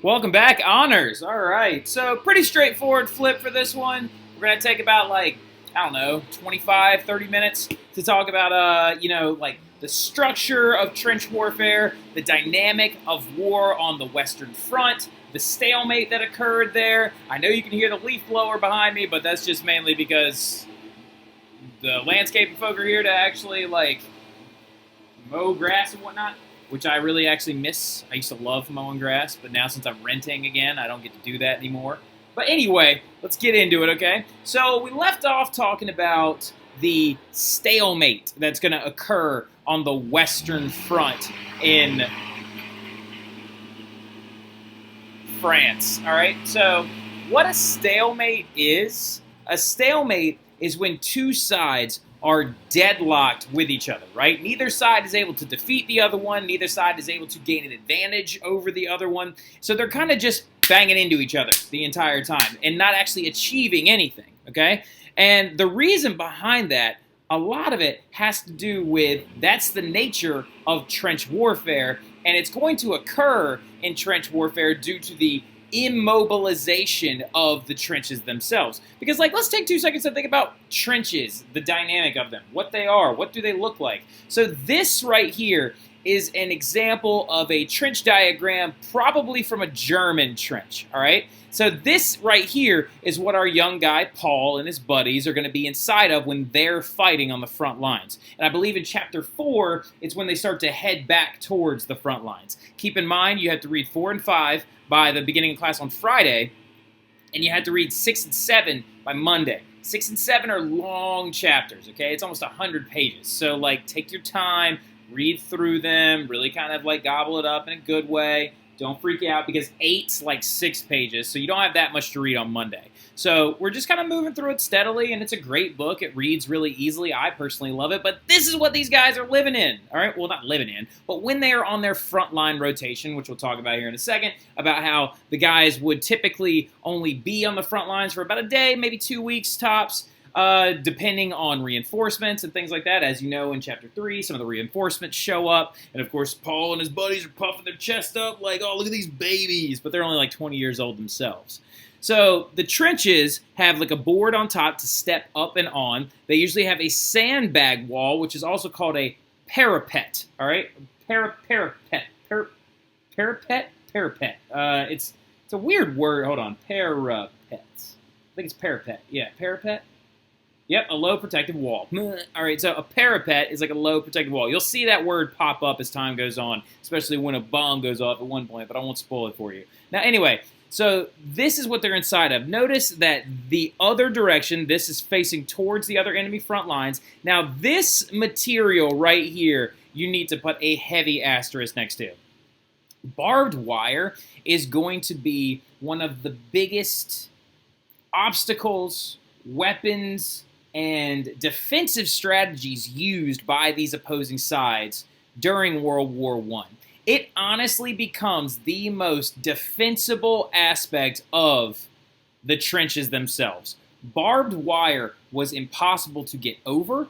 Welcome back, Honors. All right, so pretty straightforward flip for this one. We're going to take about, I don't know, 25, 30 minutes to talk about, the structure of trench warfare, the dynamic of war on the Western Front, the stalemate that occurred there. I know you can hear the leaf blower behind me, but that's just mainly because the landscaping folk are here to actually, mow grass and whatnot, which I really actually miss. I used to love mowing grass, but now since I'm renting again, I don't get to do that anymore. But anyway, let's get into it, okay? So we left off talking about the stalemate that's going to occur on the Western Front in France, all right? So what a stalemate is when two sides are deadlocked with each other, right? Neither side is able to defeat the other one. Neither side is able to gain an advantage over the other one. So they're kind of just banging into each other the entire time and not actually achieving anything, okay? And the reason behind that, a lot of it has to do with that's the nature of trench warfare, and it's going to occur in trench warfare due to the immobilization of the trenches themselves. Because, let's take 2 seconds to think about trenches, the dynamic of them, what they are, what do they look like. So this right here is an example of a trench diagram, probably from a German trench, all right? So this right here is what our young guy, Paul, and his buddies are going to be inside of when they're fighting on the front lines. And I believe in Chapter 4, it's when they start to head back towards the front lines. Keep in mind, you have to read 4 and 5 by the beginning of class on Friday, and you had to read 6 and 7 by Monday. 6 and 7 are long chapters, okay? It's almost 100 pages. So, take your time, read through them, really kind of, gobble it up in a good way. Don't freak out because 8's 6 pages, so you don't have that much to read on Monday. So we're just kind of moving through it steadily, and it's a great book. It reads really easily. I personally love it, but this is what these guys are living in, all right? Well, not living in, but when they are on their frontline rotation, which we'll talk about here in a second, about how the guys would typically only be on the front lines for about a day, maybe 2 weeks tops, depending on reinforcements and things like that. As you know, in Chapter 3, some of the reinforcements show up, and of course, Paul and his buddies are puffing their chest up oh, look at these babies, but they're only 20 years old themselves. So the trenches have a board on top to step up and on. They usually have a sandbag wall, which is also called a parapet, all right? Parapet. It's a weird word. Hold on. Parapet. I think it's parapet. Yeah, parapet. Yep, a low protective wall. All right, so a parapet is a low protective wall. You'll see that word pop up as time goes on, especially when a bomb goes off at one point, but I won't spoil it for you. Now, anyway, so this is what they're inside of. Notice that the other direction, this is facing towards the other enemy front lines. Now, this material right here, you need to put a heavy asterisk next to. Barbed wire is going to be one of the biggest obstacles, weapons, and defensive strategies used by these opposing sides during World War I. It honestly becomes the most defensible aspect of the trenches themselves. Barbed wire was impossible to get over,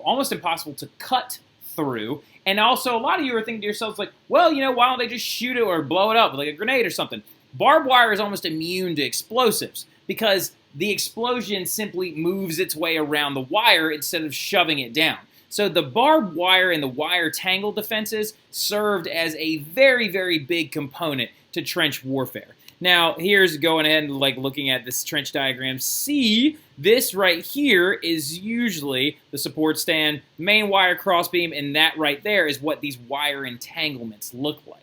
almost impossible to cut through, and also a lot of you are thinking to yourselves well, why don't they just shoot it or blow it up with a grenade or something? Barbed wire is almost immune to explosives because the explosion simply moves its way around the wire instead of shoving it down. So the barbed wire and the wire tangle defenses served as a very, very big component to trench warfare. Now, here's going ahead and looking at this trench diagram. See, this right here is usually the support stand, main wire crossbeam, and that right there is what these wire entanglements look like.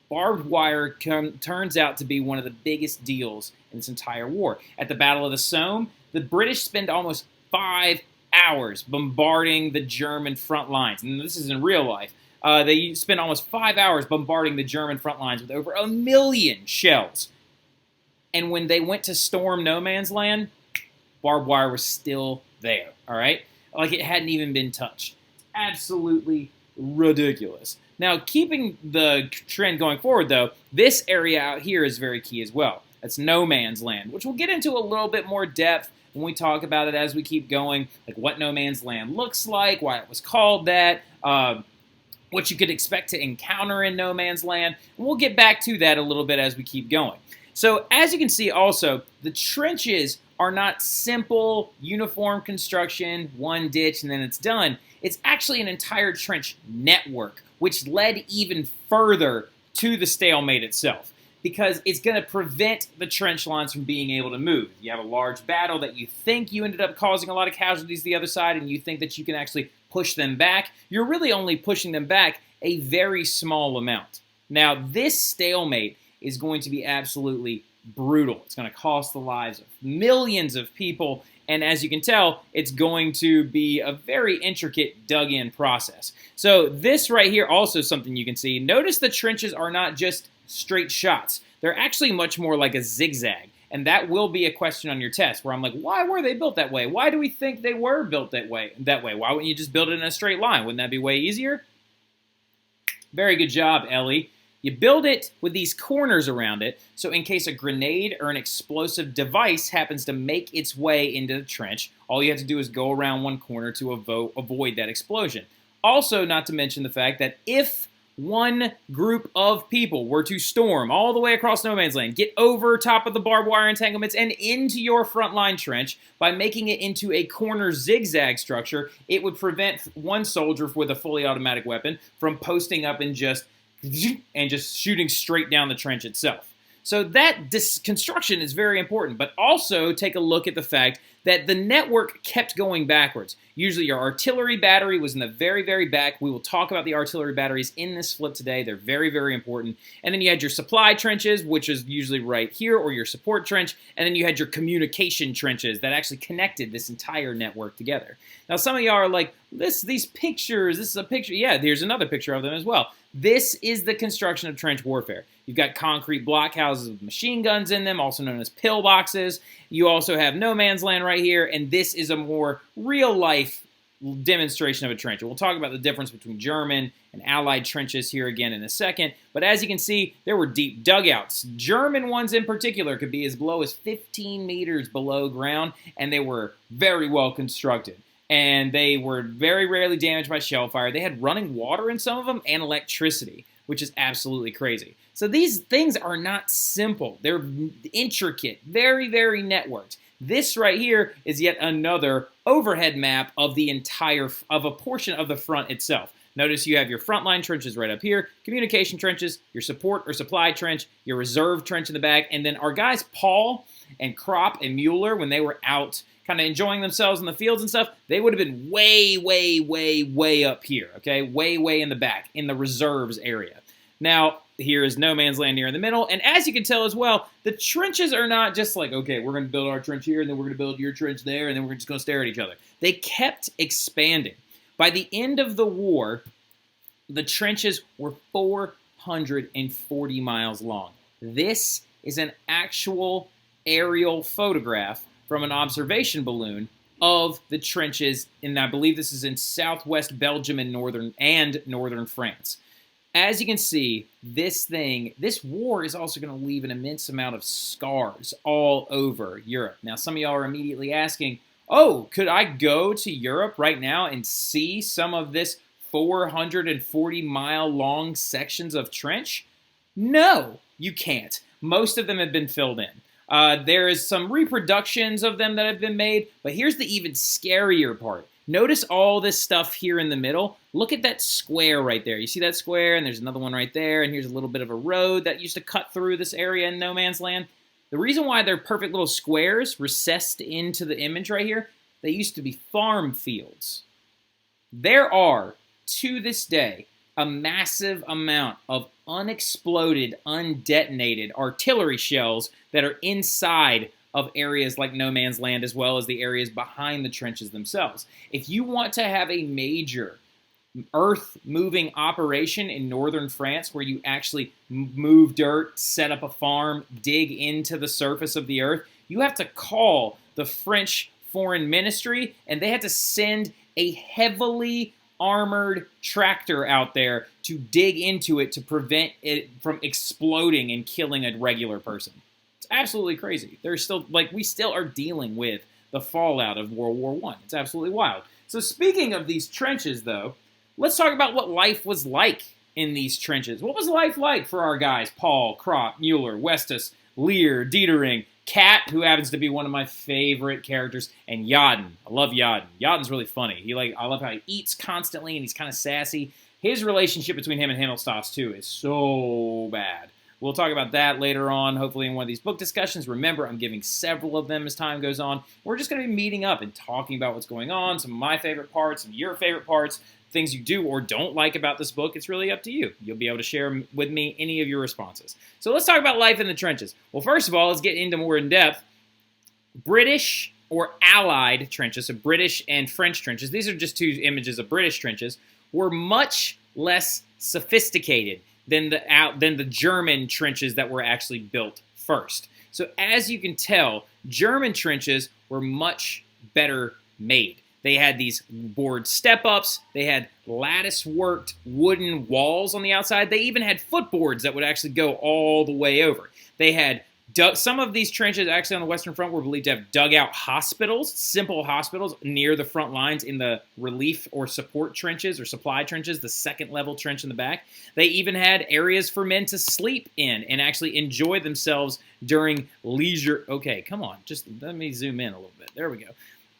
Barbed wire turns out to be one of the biggest deals in this entire war. At the Battle of the Somme, the British spend almost 5 hours bombarding the German front lines. And this is in real life. They spend almost 5 hours bombarding the German front lines with over 1 million shells. And when they went to storm no man's land, barbed wire was still there, all right? It hadn't even been touched. Absolutely ridiculous. Now, keeping the trend going forward, though, this area out here is very key as well. That's no man's land, which we'll get into a little bit more depth when we talk about it as we keep going, what no man's land looks like, why it was called that, what you could expect to encounter in no man's land. And we'll get back to that a little bit as we keep going. So as you can see also, the trenches are not simple, uniform construction, one ditch and then it's done. It's actually an entire trench network, which led even further to the stalemate itself, because it's going to prevent the trench lines from being able to move. You have a large battle that you think you ended up causing a lot of casualties the other side, and you think that you can actually push them back. You're really only pushing them back a very small amount. Now, this stalemate is going to be absolutely brutal. It's going to cost the lives of millions of people, and as you can tell, it's going to be a very intricate dug-in process. So this right here, also something you can see. Notice the trenches are not just straight shots. They're actually much more like a zigzag, and that will be a question on your test, where I'm like, why were they built that way? Why do we think they were built that way? Why wouldn't you just build it in a straight line? Wouldn't that be way easier? Very good job, Ellie. You build it with these corners around it, so in case a grenade or an explosive device happens to make its way into the trench, all you have to do is go around one corner to avoid that explosion. Also, not to mention the fact that if one group of people were to storm all the way across no man's land, get over top of the barbed wire entanglements and into your frontline trench, by making it into a corner zigzag structure, it would prevent one soldier with a fully automatic weapon from posting up and just shooting straight down the trench itself. So that construction is very important, but also take a look at the fact that the network kept going backwards. Usually your artillery battery was in the very, very back. We will talk about the artillery batteries in this flip today. They're very, very important. And then you had your supply trenches, which is usually right here, or your support trench. And then you had your communication trenches that actually connected this entire network together. Now, some of y'all are like, these pictures, this is a picture. Yeah, here's another picture of them as well. This is the construction of trench warfare. You've got concrete blockhouses with machine guns in them, also known as pillboxes. You also have no man's land right here, and this is a more real-life demonstration of a trench. We'll talk about the difference between German and Allied trenches here again in a second, but as you can see, there were deep dugouts. German ones in particular could be as low as 15 meters below ground, and they were very well constructed. And they were very rarely damaged by shell fire. They had running water in some of them and electricity, which is absolutely crazy. So these things are not simple. They're intricate, very, very networked. This right here is yet another overhead map of a portion of the front itself. Notice you have your frontline trenches right up here, communication trenches, your support or supply trench, your reserve trench in the back, and then our guys Paul and Kropp and Mueller, when they were out kind of enjoying themselves in the fields and stuff, they would have been way, way, way, way up here, okay? Way, way in the back, in the reserves area. Now, here is no man's land here in the middle, and as you can tell as well, the trenches are not just like, okay, we're going to build our trench here, and then we're going to build your trench there, and then we're just going to stare at each other. They kept expanding. By the end of the war, the trenches were 440 miles long. This is an actual aerial photograph from an observation balloon of the trenches, and I believe this is in southwest Belgium and northern France. As you can see, this war is also going to leave an immense amount of scars all over Europe. Now, some of y'all are immediately asking, oh, could I go to Europe right now and see some of this 440-mile long sections of trench? No, you can't. Most of them have been filled in. There is some reproductions of them that have been made, but here's the even scarier part. Notice all this stuff here in the middle. Look at that square right there. You see that square, and there's another one right there, and here's a little bit of a road that used to cut through this area in no man's land. The reason why they're perfect little squares recessed into the image right here, they used to be farm fields. There are, to this day, a massive amount of unexploded, undetonated artillery shells that are inside of areas like no man's land, as well as the areas behind the trenches themselves. If you want to have a major earth-moving operation in northern France where you actually move dirt, set up a farm, dig into the surface of the earth, you have to call the French Foreign Ministry, and they had to send a heavily armored tractor out there to dig into it to prevent it from exploding and killing a regular person. It's absolutely crazy. There's still, we still are dealing with the fallout of World War I. It's absolutely wild. So speaking of these trenches, though, let's talk about what life was like in these trenches. What was life like for our guys, Paul, Kropp, Mueller, Westus, Lear, Dietering, Cat, who happens to be one of my favorite characters, and Yadin. I love Yadin. Yadin's really funny. I love how he eats constantly, and he's kind of sassy. His relationship between him and Handelstas, too, is so bad. We'll talk about that later on, hopefully in one of these book discussions. Remember, I'm giving several of them as time goes on. We're just going to be meeting up and talking about what's going on, some of my favorite parts, some of your favorite parts, things you do or don't like about this book. It's really up to you. You'll be able to share with me any of your responses. So let's talk about life in the trenches. Well, first of all, let's get into more in depth. British or Allied trenches, so British and French trenches, these are just two images of British trenches, were much less sophisticated than the German trenches that were actually built first. So as you can tell, German trenches were much better made. They had these board step-ups. They had lattice-worked wooden walls on the outside. They even had footboards that would actually go all the way over. They had some of these trenches actually on the Western Front were believed to have dugout hospitals, simple hospitals near the front lines in the relief or support trenches or supply trenches, the second-level trench in the back. They even had areas for men to sleep in and actually enjoy themselves during leisure. Okay, come on. Just let me zoom in a little bit. There we go.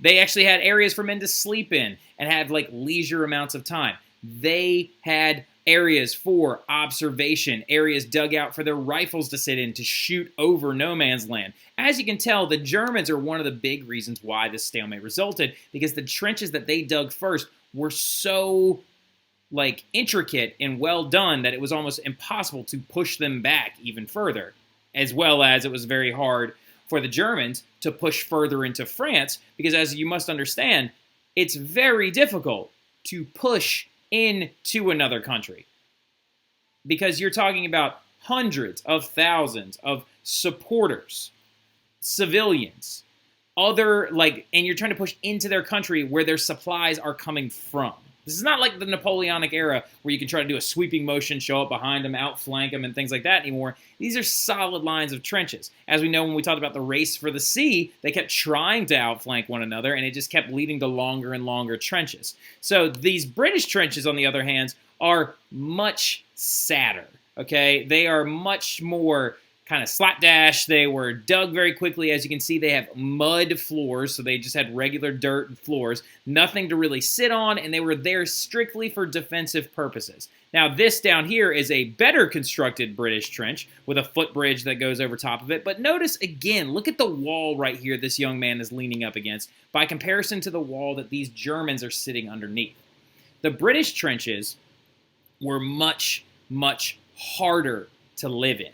They actually had areas for men to sleep in and have like leisure amounts of time. They had areas for observation, areas dug out for their rifles to sit in to shoot over no man's land. As you can tell, the Germans are one of the big reasons why this stalemate resulted, because the trenches that they dug first were so like intricate and well done that it was almost impossible to push them back even further, as well as it was very hard for the Germans to push further into France, because as you must understand, it's very difficult to push into another country, because you're talking about hundreds of thousands of supporters, civilians, and you're trying to push into their country where their supplies are coming from. This is not like the Napoleonic era where you can try to do a sweeping motion, show up behind them, outflank them, and things like that anymore. These are solid lines of trenches. As we know, when we talked about the race for the sea, they kept trying to outflank one another, and it just kept leading to longer and longer trenches. So these British trenches, on the other hand, are much sadder, okay? They are much more kind of slapdash. They were dug very quickly. As you can see, they have mud floors, so they just had regular dirt floors, nothing to really sit on, and they were there strictly for defensive purposes. Now, this down here is a better constructed British trench with a footbridge that goes over top of it, but notice again, look at the wall right here this young man is leaning up against by comparison to the wall that these Germans are sitting underneath. The British trenches were much, much harder to live in.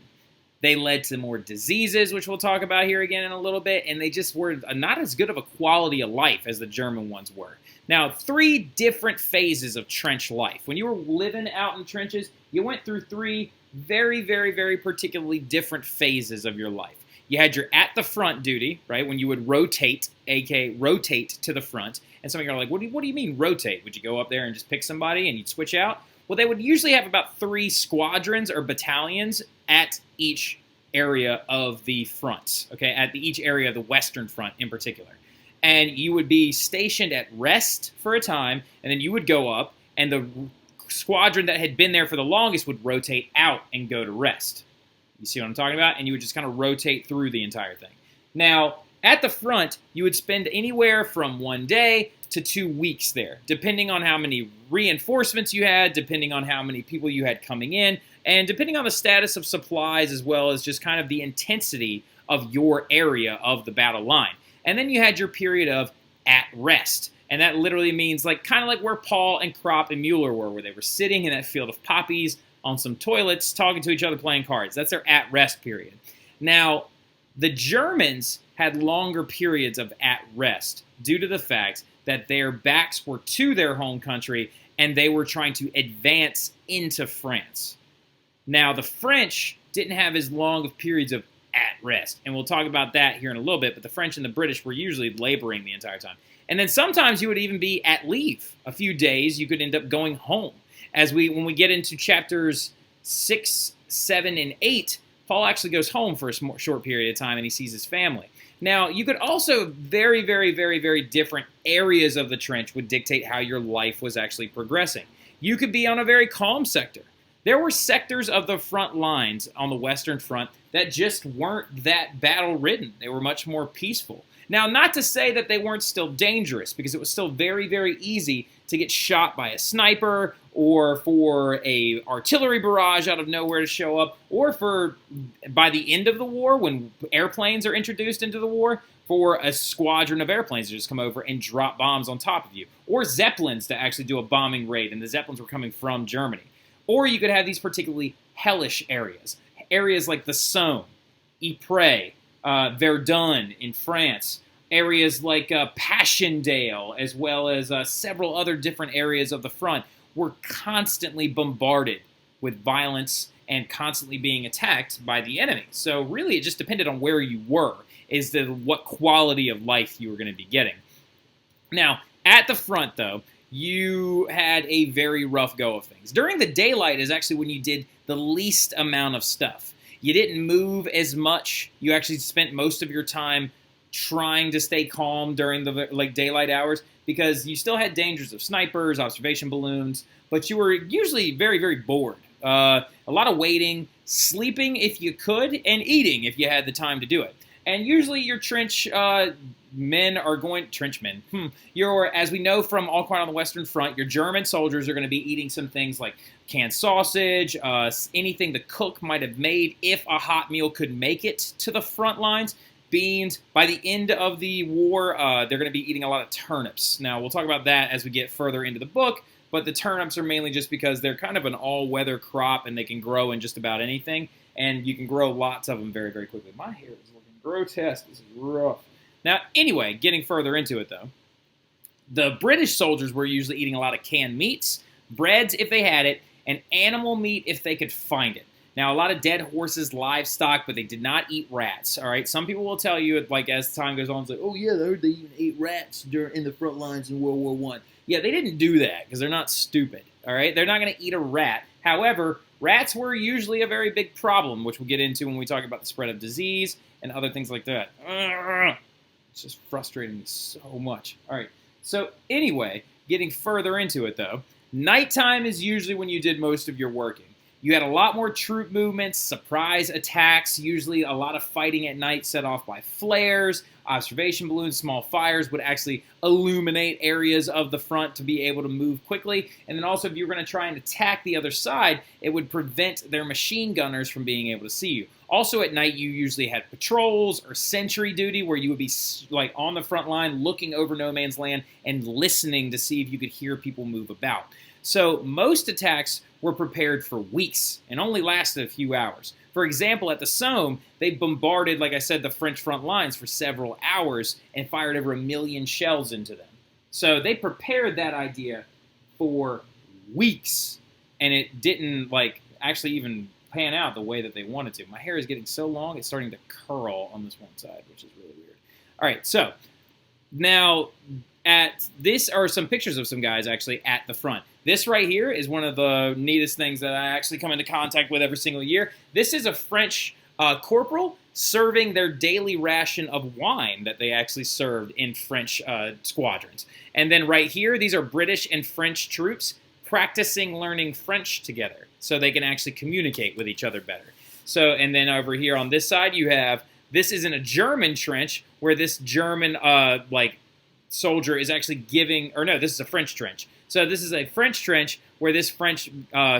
They led to more diseases, which we'll talk about here again in a little bit, and they just were not as good of a quality of life as the German ones were. Now, 3 different phases of trench life. When you were living out in trenches, you went through 3 very, very, very particularly different phases of your life. You had your at the front duty, right, when you would rotate, aka rotate to the front. And some of you are like, what do you mean rotate? Would you go up there and just pick somebody and you'd switch out? Well, they would usually have about 3 squadrons or battalions at each area of the fronts, okay, at each area of the Western Front in particular. And you would be stationed at rest for a time, and then you would go up, and the squadron that had been there for the longest would rotate out and go to rest. You see what I'm talking about? And you would just kind of rotate through the entire thing. Now, at the front, you would spend anywhere from 1 day to 2 weeks there, depending on how many reinforcements you had, depending on how many people you had coming in, and depending on the status of supplies, as well as just kind of the intensity of your area of the battle line. And then you had your period of at rest. And that literally means kind of like where Paul and Kropp and Mueller were, where they were sitting in that field of poppies on some toilets, talking to each other, playing cards. That's their at rest period. Now, the Germans had longer periods of at rest due to the fact that their backs were to their home country and they were trying to advance into France. Now, the French didn't have as long of periods of at rest, and we'll talk about that here in a little bit, but the French and the British were usually laboring the entire time. And then sometimes you would even be at leave. A few days, you could end up going home. When we get into chapters 6, 7, and 8, Paul actually goes home for a short period of time, and he sees his family. Now, you could also, very, very, very, very different areas of the trench would dictate how your life was actually progressing. You could be on a very calm sector. There were sectors of the front lines on the Western Front that just weren't that battle-ridden. They were much more peaceful. Now, not to say that they weren't still dangerous, because it was still very, very easy to get shot by a sniper, or for a artillery barrage out of nowhere to show up, or for, by the end of the war, when airplanes are introduced into the war, for a squadron of airplanes to just come over and drop bombs on top of you, or Zeppelins to actually do a bombing raid, and the Zeppelins were coming from Germany. Or you could have these particularly hellish areas, areas like the Somme, Ypres, Verdun in France, areas like Passchendaele, as well as several other different areas of the front, were constantly bombarded with violence and constantly being attacked by the enemy. So really, it just depended on where you were, as to what quality of life you were going to be getting. Now, at the front, though, you had a very rough go of things. During the daylight is actually when you did the least amount of stuff. You didn't move as much. You actually spent most of your time trying to stay calm during the daylight hours, because you still had dangers of snipers, observation balloons, but you were usually very, very bored. A lot of waiting, sleeping if you could, and eating if you had the time to do it. And usually your trench men are going... Trench men. As we know from All Quiet on the Western Front, your German soldiers are going to be eating some things like canned sausage, anything the cook might have made if a hot meal could make it to the front lines. Beans. By the end of the war, they're going to be eating a lot of turnips. Now, we'll talk about that as we get further into the book, but the turnips are mainly just because they're kind of an all-weather crop, and they can grow in just about anything, and you can grow lots of them very, very quickly. My hair is looking grotesque. This is rough. Now, anyway, getting further into it, though, the British soldiers were usually eating a lot of canned meats, breads if they had it, and animal meat if they could find it. Now, a lot of dead horses, livestock, but they did not eat rats, all right? Some people will tell you, like, as time goes on, it's like, oh, yeah, they even ate rats in the front lines in World War I. Yeah, they didn't do that, because they're not stupid, all right? They're not going to eat a rat. However, rats were usually a very big problem, which we'll get into when we talk about the spread of disease and other things like that. It's just frustrating me so much. All right, so anyway, getting further into it, though, nighttime is usually when you did most of your working. You had a lot more troop movements, surprise attacks, usually a lot of fighting at night set off by flares, observation balloons, small fires would actually illuminate areas of the front to be able to move quickly. And then also, if you were going to try and attack the other side, it would prevent their machine gunners from being able to see you. Also at night, you usually had patrols or sentry duty, where you would be like on the front line looking over no man's land and listening to see if you could hear people move about. So most attacks were prepared for weeks and only lasted a few hours. For example, at the Somme, they bombarded, like I said, the French front lines for several hours and fired over 1 million shells into them. So they prepared that idea for weeks, and it didn't actually even pan out the way that they wanted to. My hair is getting so long, it's starting to curl on this one side, which is really weird. All right, so now this are some pictures of some guys actually at the front. This right here is one of the neatest things that I actually come into contact with every single year. This is a French corporal serving their daily ration of wine that they actually served in French squadrons. And then right here, these are British and French troops practicing learning French together so they can actually communicate with each other better. So, and then over here on this side, you have, this is in a German trench where this German soldier is actually giving, or no, this is a French trench. So this is a French trench where this French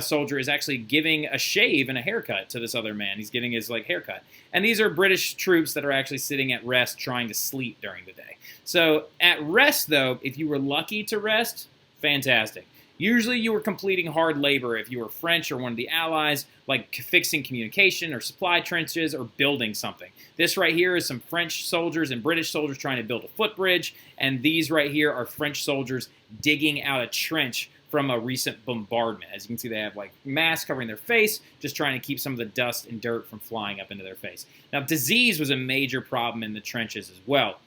soldier is actually giving a shave and a haircut to this other man. He's getting his haircut. And these are British troops that are actually sitting at rest trying to sleep during the day. So at rest, though, if you were lucky to rest, fantastic. Usually you were completing hard labor if you were French or one of the Allies, like fixing communication or supply trenches or building something. This right here is some French soldiers and British soldiers trying to build a footbridge, and these right here are French soldiers digging out a trench from a recent bombardment. As you can see, they have masks covering their face, just trying to keep some of the dust and dirt from flying up into their face. Now, disease was a major problem in the trenches as well,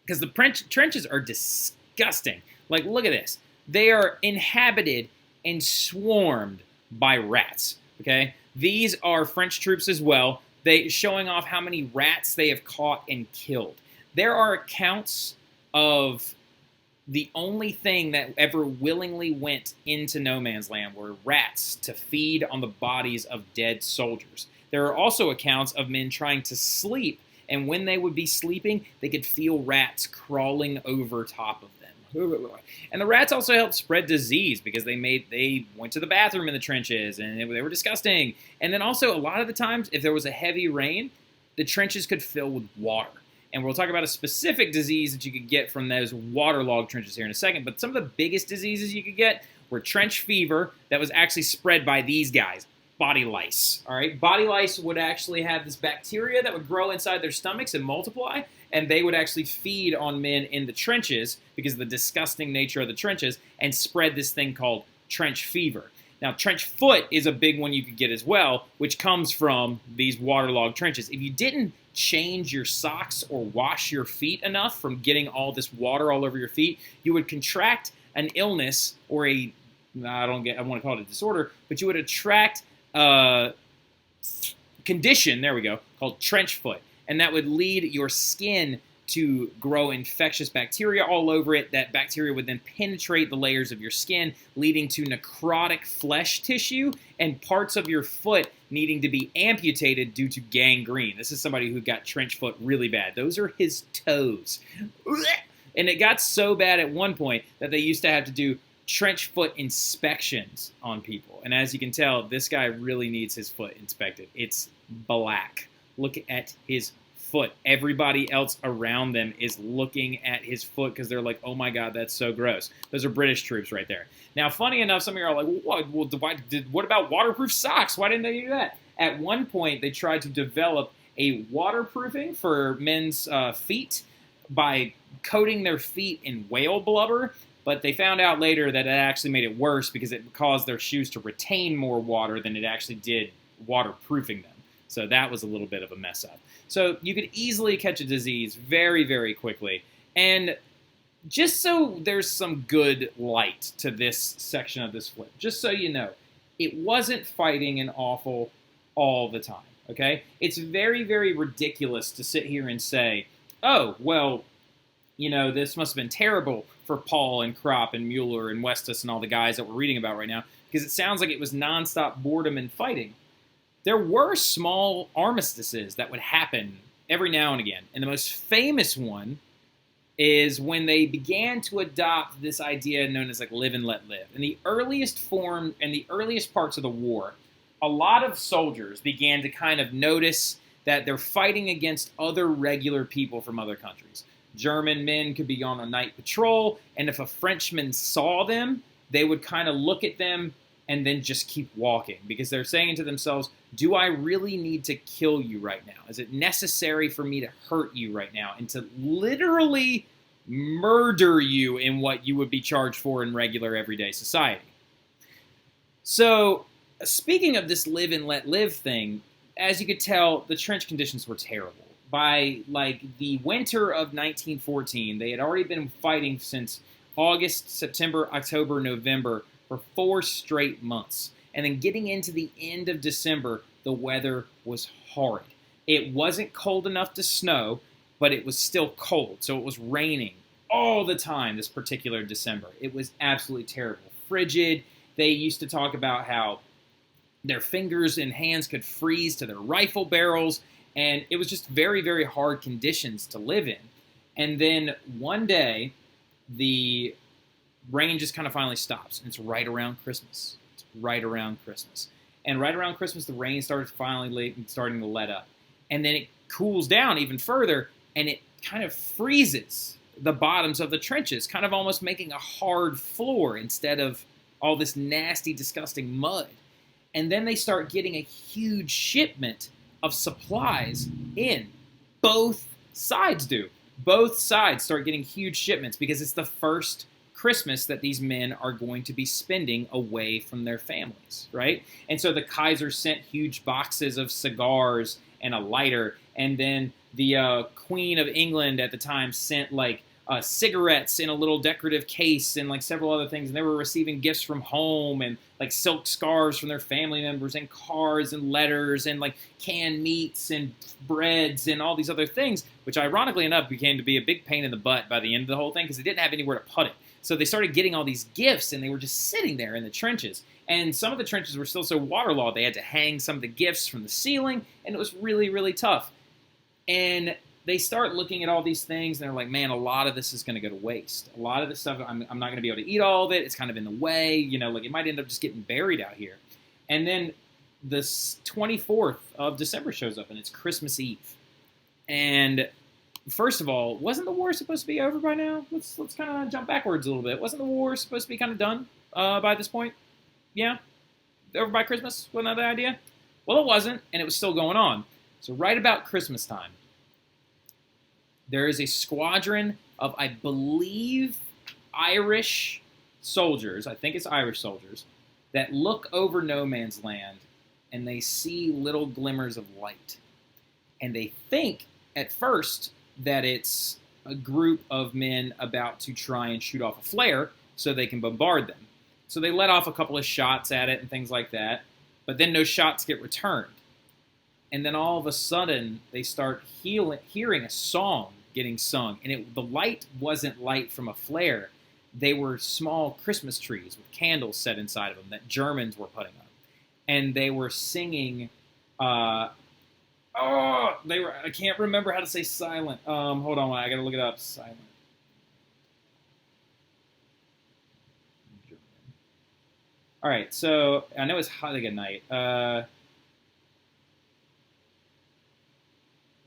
because the trenches are disgusting. Look at this. They are inhabited and swarmed by rats, okay? These are French troops as well. They showing off how many rats they have caught and killed. There are accounts of the only thing that ever willingly went into no man's land were rats to feed on the bodies of dead soldiers. There are also accounts of men trying to sleep, and when they would be sleeping, they could feel rats crawling over top of them. And the rats also helped spread disease because they went to the bathroom in the trenches, and they were disgusting. And then also, a lot of the times, if there was a heavy rain, the trenches could fill with water. And we'll talk about a specific disease that you could get from those waterlogged trenches here in a second. But some of the biggest diseases you could get were trench fever that was actually spread by these guys, body lice. All right, body lice would actually have this bacteria that would grow inside their stomachs and multiply, and they would actually feed on men in the trenches because of the disgusting nature of the trenches and spread this thing called trench fever. Now, trench foot is a big one you could get as well, which comes from these waterlogged trenches. If you didn't change your socks or wash your feet enough from getting all this water all over your feet, you would contract an illness or I want to call it a disorder, but you would attract a condition, there we go, called trench foot. And that would lead your skin to grow infectious bacteria all over it. That bacteria would then penetrate the layers of your skin, leading to necrotic flesh tissue and parts of your foot needing to be amputated due to gangrene. This is somebody who got trench foot really bad. Those are his toes. And it got so bad at one point that they used to have to do trench foot inspections on people. And as you can tell, this guy really needs his foot inspected. It's black. Look at his foot. Everybody else around them is looking at his foot because they're like, oh my God, that's so gross. Those are British troops right there. Now, funny enough, some of you are like, what about waterproof socks? Why didn't they do that? At one point, they tried to develop a waterproofing for men's feet by coating their feet in whale blubber, but they found out later that it actually made it worse because it caused their shoes to retain more water than it actually did waterproofing them. So that was a little bit of a mess up. So you could easily catch a disease very, very quickly. And just so there's some good light to this section of this flip, just so you know, it wasn't fighting and awful all the time, okay? It's very, very ridiculous to sit here and say, oh, well, you know, this must have been terrible for Paul and Kropp and Mueller and Westus and all the guys that we're reading about right now, because it sounds like it was nonstop boredom and fighting. There were small armistices that would happen every now and again. And the most famous one is when they began to adopt this idea known as like live and let live. In the earliest form and the earliest parts of the war, a lot of soldiers began to kind of notice that they're fighting against other regular people from other countries. German men could be on a night patrol, and if a Frenchman saw them, they would kind of look at them and then just keep walking because they're saying to themselves, do I really need to kill you right now? Is it necessary for me to hurt you right now and to literally murder you in what you would be charged for in regular everyday society? So, speaking of this live and let live thing, as you could tell, the trench conditions were terrible. By like the winter of 1914, they had already been fighting since August, September, October, November for 4 straight months. And then getting into the end of December, the weather was horrid. It wasn't cold enough to snow, but it was still cold. So it was raining all the time this particular December. It was absolutely terrible. Frigid. They used to talk about how their fingers and hands could freeze to their rifle barrels. And it was just very, very hard conditions to live in. And then one day, the rain just kind of finally stops. And it's right around Christmas. It's right around Christmas. And right around Christmas, the rain starting to let up. And then it cools down even further, and it kind of freezes the bottoms of the trenches, kind of almost making a hard floor instead of all this nasty, disgusting mud. And then they start getting a huge shipment of supplies in. Both sides do. Both sides start getting huge shipments because it's the first Christmas that these men are going to be spending away from their families, right? And so the Kaiser sent huge boxes of cigars and a lighter, and then the Queen of England at the time sent like cigarettes in a little decorative case and like several other things. And they were receiving gifts from home and like silk scarves from their family members and cards and letters and like canned meats and breads and all these other things, which ironically enough became to be a big pain in the butt by the end of the whole thing because they didn't have anywhere to put it. So they started getting all these gifts and they were just sitting there in the trenches. And some of the trenches were still so waterlogged they had to hang some of the gifts from the ceiling, and it was really, really tough. And they start looking at all these things, and they're like, man, a lot of this is going to go to waste. A lot of this stuff, I'm not going to be able to eat all of it. It's kind of in the way. Like it might end up just getting buried out here. And then the 24th of December shows up, and it's Christmas Eve. And first of all, wasn't the war supposed to be over by now? Let's kind of jump backwards a little bit. Wasn't the war supposed to be kind of done by this point? Yeah? Over by Christmas? Wasn't that the idea? Well, it wasn't, and it was still going on. So right about Christmas time, there is a squadron of, I believe, Irish soldiers, I think it's Irish soldiers, that look over no man's land, and they see little glimmers of light. And they think, at first, that it's a group of men about to try and shoot off a flare so they can bombard them. So they let off a couple of shots at it and things like that, but then no shots get returned. And then all of a sudden, they start hearing a song getting sung. And the light wasn't light from a flare. They were small Christmas trees with candles set inside of them that Germans were putting up. And they were singing, I can't remember how to say silent. Hold on, I gotta look it up. Silent. All right, so I know it's Heilige Night.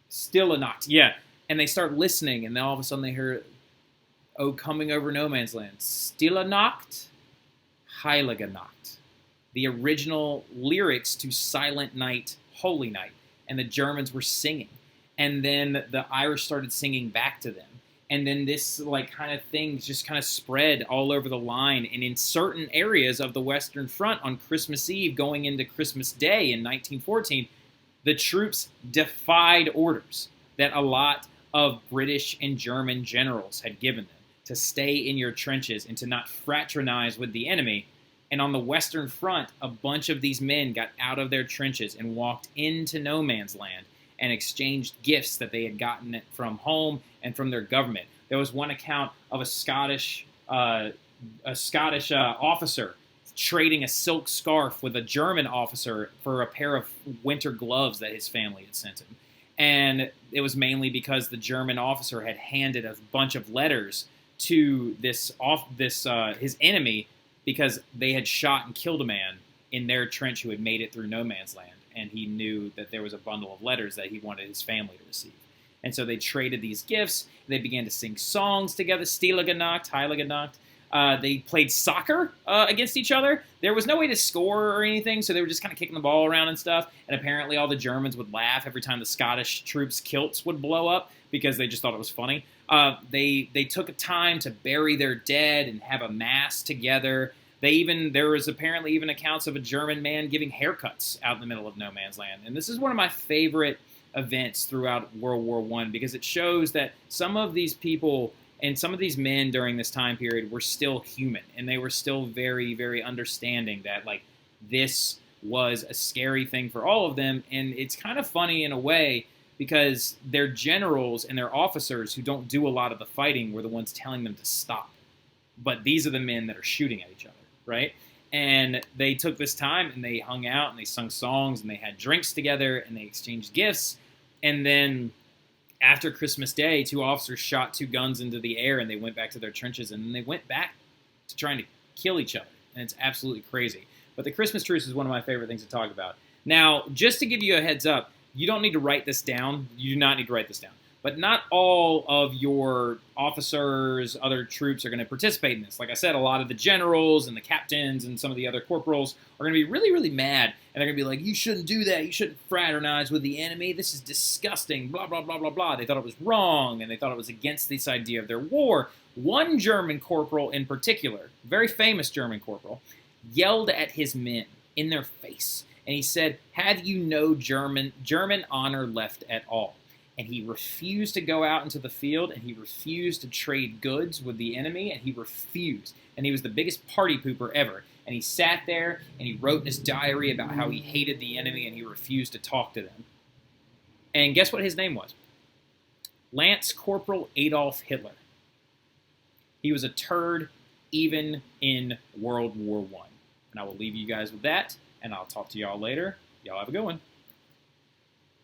Stille Nacht, yeah. And they start listening, and then all of a sudden they hear, "Oh, coming over no man's land, Stille Nacht, Heilige Nacht," the original lyrics to Silent Night, Holy Night, and the Germans were singing, and then the Irish started singing back to them. And then this like kind of thing just kind of spread all over the line. And in certain areas of the Western Front on Christmas Eve going into Christmas Day in 1914, the troops defied orders that a lot of British and German generals had given them to stay in your trenches and to not fraternize with the enemy. And on the Western Front, a bunch of these men got out of their trenches and walked into no man's land and exchanged gifts that they had gotten from home and from their government. There was one account of a Scottish officer trading a silk scarf with a German officer for a pair of winter gloves that his family had sent him. And it was mainly because the German officer had handed a bunch of letters to his enemy because they had shot and killed a man in their trench who had made it through no man's land. And he knew that there was a bundle of letters that he wanted his family to receive. And so they traded these gifts. They began to sing songs together, Stille Nacht, Heilige Nacht. They played soccer against each other. There was no way to score or anything, so they were just kind of kicking the ball around and stuff. And apparently all the Germans would laugh every time the Scottish troops' kilts would blow up because they just thought it was funny. They took a time to bury their dead and have a mass together. There was apparently even accounts of a German man giving haircuts out in the middle of no man's land. And this is one of my favorite events throughout World War I because it shows that some of these people and some of these men during this time period were still human, and they were still very, very understanding that like this was a scary thing for all of them. And it's kind of funny in a way because their generals and their officers who don't do a lot of the fighting were the ones telling them to stop. But these are the men that are shooting at each other. Right? And they took this time and they hung out and they sung songs and they had drinks together and they exchanged gifts. And then after Christmas Day, 2 officers shot 2 guns into the air and they went back to their trenches and then they went back to trying to kill each other. And it's absolutely crazy. But the Christmas truce is one of my favorite things to talk about. Now, just to give you a heads up, you don't need to write this down. You do not need to write this down. But not all of your officers, other troops are going to participate in this. Like I said, a lot of the generals and the captains and some of the other corporals are going to be really, really mad. And they're going to be like, you shouldn't do that. You shouldn't fraternize with the enemy. This is disgusting, blah, blah, blah, blah, blah. They thought it was wrong, and they thought it was against this idea of their war. One German corporal in particular, very famous German corporal, yelled at his men in their face. And he said, have you no German honor left at all? and he refused to go out into the field, and he refused to trade goods with the enemy, and he refused. And he was the biggest party pooper ever. And he sat there, and he wrote in his diary about how he hated the enemy, and he refused to talk to them. And guess what his name was? Lance Corporal Adolf Hitler. He was a turd even in World War I. And I will leave you guys with that, and I'll talk to y'all later. Y'all have a good one.